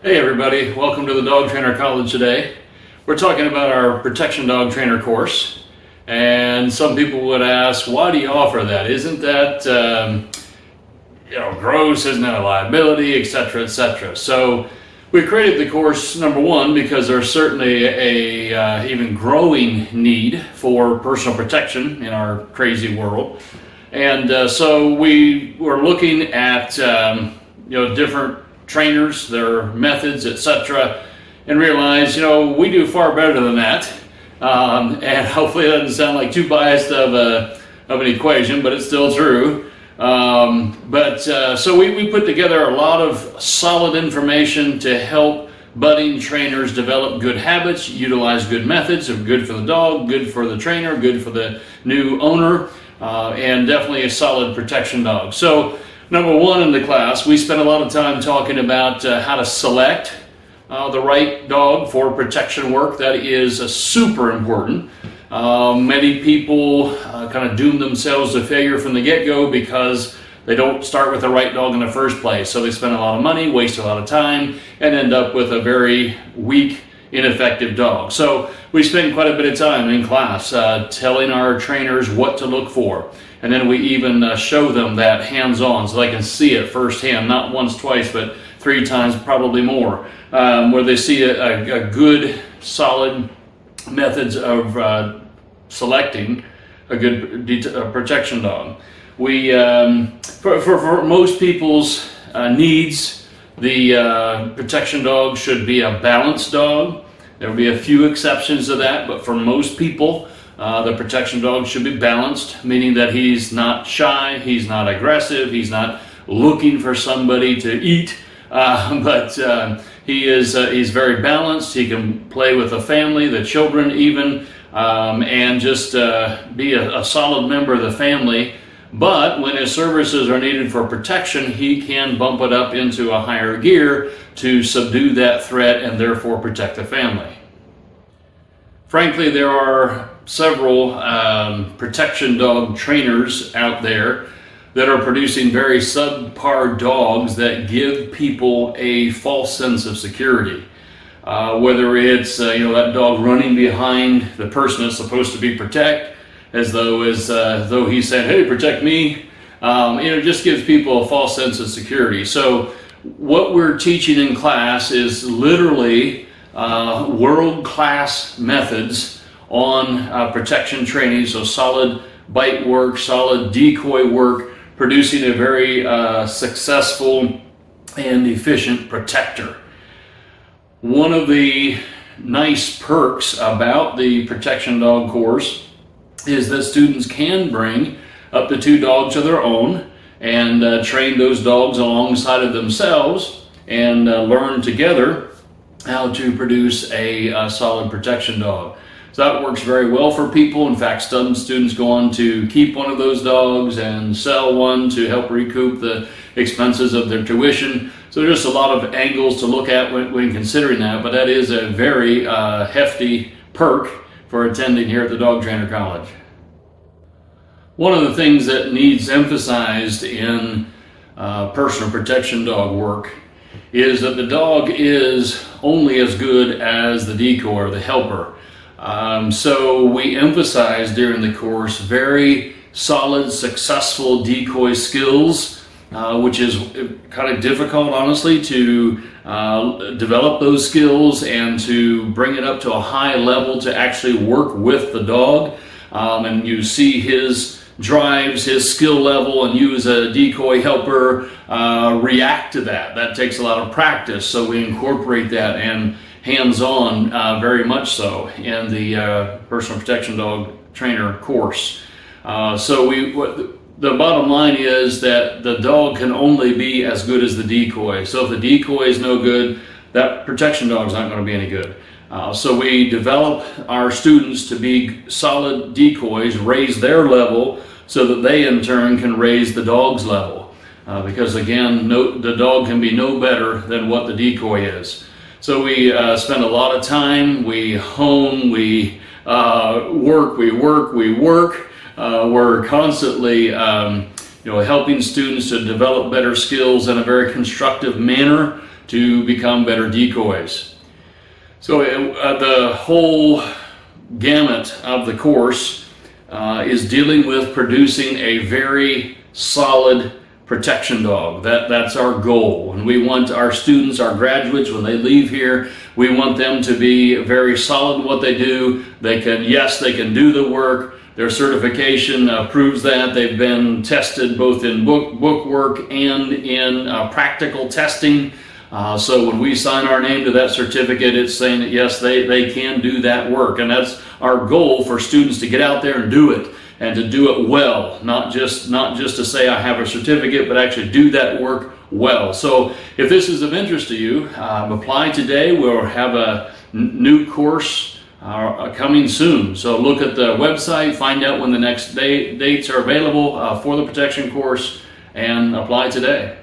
Hey everybody, welcome to the Dog Trainer College today. We're talking about our Protection Dog Trainer course, and some people would ask, why do you offer that? Isn't that gross? Isn't that a liability, etc., etc.? So we created the course, number one, because there's certainly a even growing need for personal protection in our crazy world. And so we were looking at different trainers, their methods, etc., and realized, we do far better than that. And hopefully it doesn't sound like too biased of an equation, but it's still true. So we put together a lot of solid information to help budding trainers develop good habits, utilize good methods, good for the dog, good for the trainer, good for the new owner, and definitely a solid protection dog. So number one in the class, we spent a lot of time talking about how to select the right dog for protection work. That is super important. Many people kind of doom themselves to failure from the get-go because they don't start with the right dog in the first place. So they spend a lot of money, waste a lot of time, and end up with a very weak, ineffective dog. So we spend quite a bit of time in class telling our trainers what to look for. And then we even show them that hands-on so they can see it firsthand, not once, twice, but 3 times, probably more, where they see a good, solid methods of selecting a good protection dog. We, for most people's needs, the protection dog should be a balanced dog. There will be a few exceptions to that, but for most people, the protection dog should be balanced, meaning that he's not shy, he's not aggressive, he's not looking for somebody to eat, but he's very balanced. He can play with the family, the children even, and just be a solid member of the family. But when his services are needed for protection, he can bump it up into a higher gear to subdue that threat and therefore protect the family. Frankly, there are several protection dog trainers out there that are producing very subpar dogs that give people a false sense of security. Whether it's that dog running behind the person that's supposed to be protect, as though he said, "Hey, protect me," it just gives people a false sense of security. So what we're teaching in class is literally world-class methods on protection training, so solid bite work, solid decoy work, producing a very successful and efficient protector. One of the nice perks about the protection dog course is that students can bring up to 2 dogs of their own and train those dogs alongside of themselves and learn together how to produce a solid protection dog. So that works very well for people. In fact, some students go on to keep one of those dogs and sell one to help recoup the expenses of their tuition. So there's just a lot of angles to look at when considering that, but that is a very hefty perk for attending here at the Dog Trainer College. One of the things that needs emphasized in personal protection dog work is that the dog is only as good as the decoy or the helper. So we emphasize during the course very solid, successful decoy skills, which is kind of difficult, honestly, to develop those skills and to bring it up to a high level to actually work with the dog. And you see his drives, his skill level, and you as a decoy helper react to that. That takes a lot of practice, so we incorporate that and hands-on very much so in the personal protection dog trainer course. The bottom line is that the dog can only be as good as the decoy. So if the decoy is no good, that protection dog is not going to be any good. So we develop our students to be solid decoys, raise their level so that they in turn can raise the dog's level. Because again, the dog can be no better than what the decoy is. So we spend a lot of time, we hone, we work. We're constantly helping students to develop better skills in a very constructive manner to become better decoys. So the whole gamut of the course is dealing with producing a very solid protection dog. That's our goal. And we want our students, our graduates, when they leave here, we want them to be very solid in what they do. They can do the work. Their certification proves that. They've been tested both in book work and in practical testing. So when we sign our name to that certificate, it's saying that yes, they can do that work. And that's our goal for students to get out there and do it, and to do it well. Not just to say I have a certificate, but actually do that work well. So if this is of interest to you, apply today. We'll have a new course coming soon. So look at the website, find out when the next dates are available for the protection course, and apply today.